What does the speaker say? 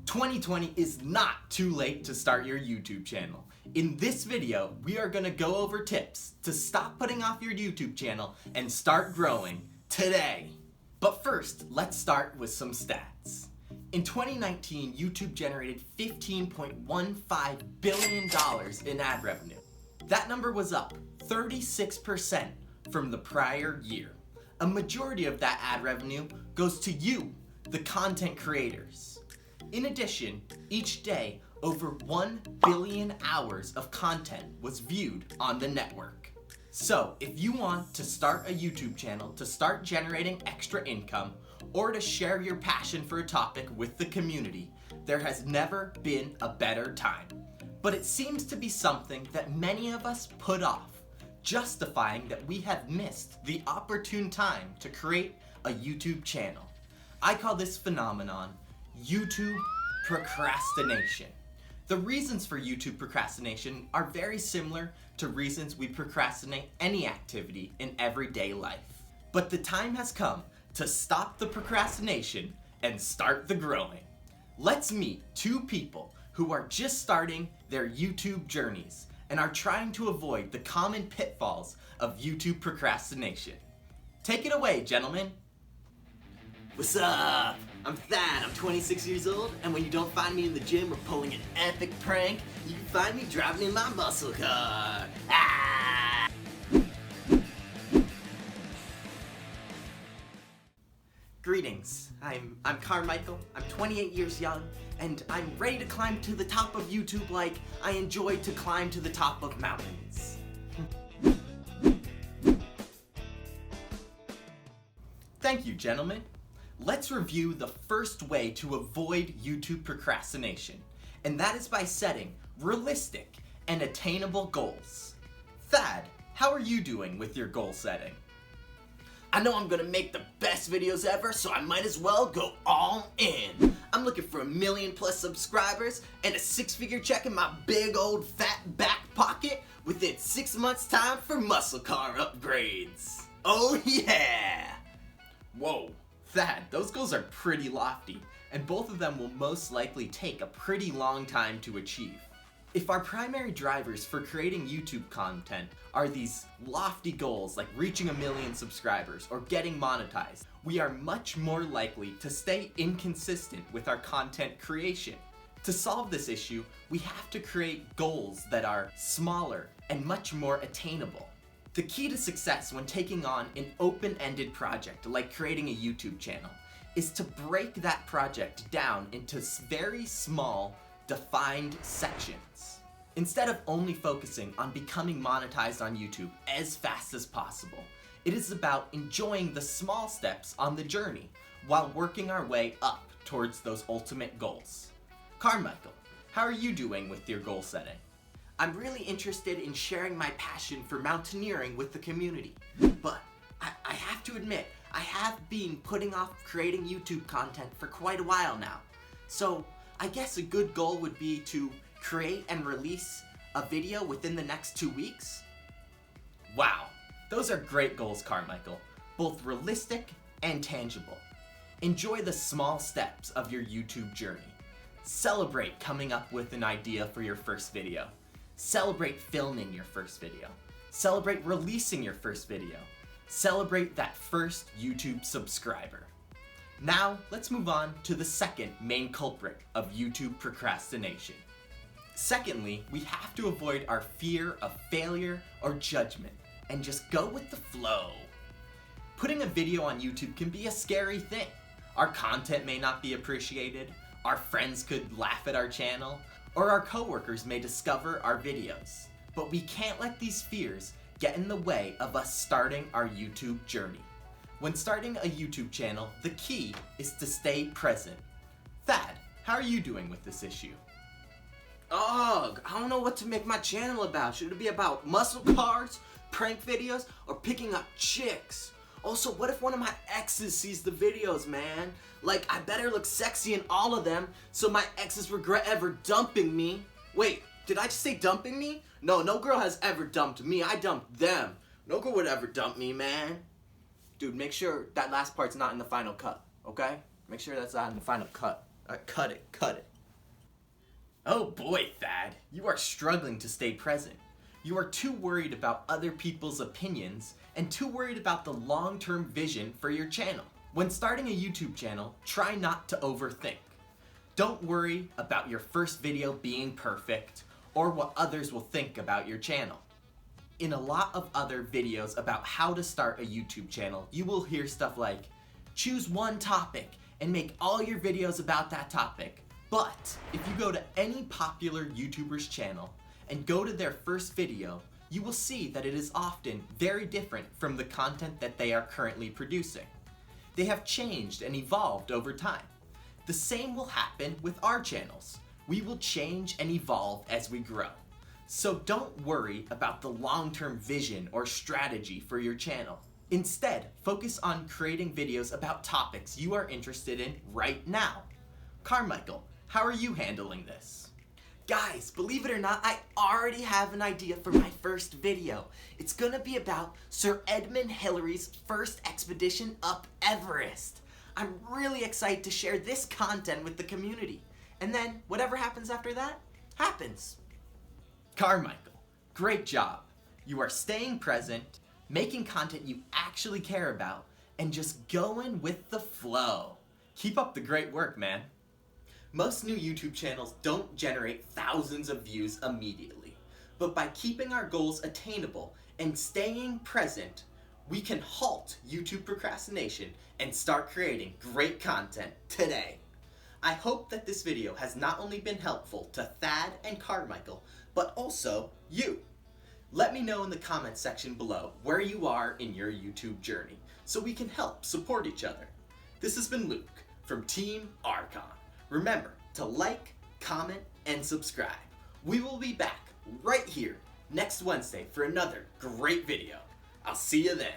2020 is not too late to start your YouTube channel. In this video, we are gonna go over tips to stop putting off your YouTube channel and start growing today. But first, let's start with some stats. In 2019, YouTube generated $15.15 billion in ad revenue. That number was up 36% from the prior year. A majority of that ad revenue goes to you, the content creators. In addition, each day, over 1 billion hours of content was viewed on the network. So, if you want to start a YouTube channel to start generating extra income, or to share your passion for a topic with the community, there has never been a better time. But it seems to be something that many of us put off, justifying that we have missed the opportune time to create a YouTube channel. I call this phenomenon YouTube procrastination. The reasons for YouTube procrastination are very similar to reasons we procrastinate any activity in everyday life. But the time has come to stop the procrastination and start the growing. Let's meet two people who are just starting their YouTube journeys and are trying to avoid the common pitfalls of YouTube procrastination. Take it away, gentlemen. What's up? I'm Thad, I'm 26 years old, and when you don't find me in the gym or pulling an epic prank, you can find me driving in my muscle car. Ah! Greetings, I'm Carmichael, I'm 28 years young, and I'm ready to climb to the top of YouTube like I enjoy to climb to the top of mountains. Thank you, gentlemen. Let's review the first way to avoid YouTube procrastination, and that is by setting realistic and attainable goals. Thad, how are you doing with your goal setting? I know I'm gonna make the best videos ever, so I might as well go all in. I'm looking for 1 million+ subscribers and a 6-figure check in my big old fat back pocket within 6 months' time for muscle car upgrades. Oh yeah! Whoa, Thad, those goals are pretty lofty, and both of them will most likely take a pretty long time to achieve. If our primary drivers for creating YouTube content are these lofty goals like reaching 1 million subscribers or getting monetized, we are much more likely to stay inconsistent with our content creation. To solve this issue, we have to create goals that are smaller and much more attainable. The key to success when taking on an open-ended project like creating a YouTube channel is to break that project down into very small, defined sections. Instead of only focusing on becoming monetized on YouTube as fast as possible, it is about enjoying the small steps on the journey while working our way up towards those ultimate goals. Carmichael, how are you doing with your goal setting? I'm really interested in sharing my passion for mountaineering with the community, but I have to admit, I have been putting off creating YouTube content for quite a while now. So I guess a good goal would be to create and release a video within the next 2 weeks. Wow, those are great goals, Carmichael, both realistic and tangible. Enjoy the small steps of your YouTube journey. Celebrate coming up with an idea for your first video. Celebrate filming your first video. Celebrate releasing your first video. Celebrate that first YouTube subscriber. Now, let's move on to the second main culprit of YouTube procrastination. Secondly, we have to avoid our fear of failure or judgment and just go with the flow. Putting a video on YouTube can be a scary thing. Our content may not be appreciated, our friends could laugh at our channel, or our coworkers may discover our videos. But we can't let these fears get in the way of us starting our YouTube journey. When starting a YouTube channel, the key is to stay present. Thad, how are you doing with this issue? Ugh, I don't know what to make my channel about. Should it be about muscle cars, prank videos, or picking up chicks? Also, what if one of my exes sees the videos, man? Like, I better look sexy in all of them so my exes regret ever dumping me. Wait, did I just say dumping me? No girl has ever dumped me. I dumped them. No girl would ever dump me, man. Dude, make sure that last part's not in the final cut, okay? Make sure that's not in the final cut. Cut it. Oh boy, Thad, you are struggling to stay present. You are too worried about other people's opinions and too worried about the long-term vision for your channel. When starting a YouTube channel, try not to overthink. Don't worry about your first video being perfect or what others will think about your channel. In a lot of other videos about how to start a YouTube channel, you will hear stuff like, choose one topic and make all your videos about that topic. But if you go to any popular YouTuber's channel and go to their first video, you will see that it is often very different from the content that they are currently producing. They have changed and evolved over time. The same will happen with our channels. We will change and evolve as we grow. So don't worry about the long-term vision or strategy for your channel. Instead, focus on creating videos about topics you are interested in right now. Carmichael, how are you handling this? Guys, believe it or not, I already have an idea for my first video. It's gonna be about Sir Edmund Hillary's first expedition up Everest. I'm really excited to share this content with the community. And then, whatever happens after that, happens. Carmichael, great job. You are staying present, making content you actually care about, and just going with the flow. Keep up the great work, man. Most new YouTube channels don't generate thousands of views immediately, but by keeping our goals attainable and staying present, we can halt YouTube procrastination and start creating great content today. I hope that this video has not only been helpful to Thad and Carmichael, but also you. Let me know in the comments section below where you are in your YouTube journey so we can help support each other. This has been Luke from Team Archon. Remember to like, comment, and subscribe. We will be back right here next Wednesday for another great video. I'll see you then.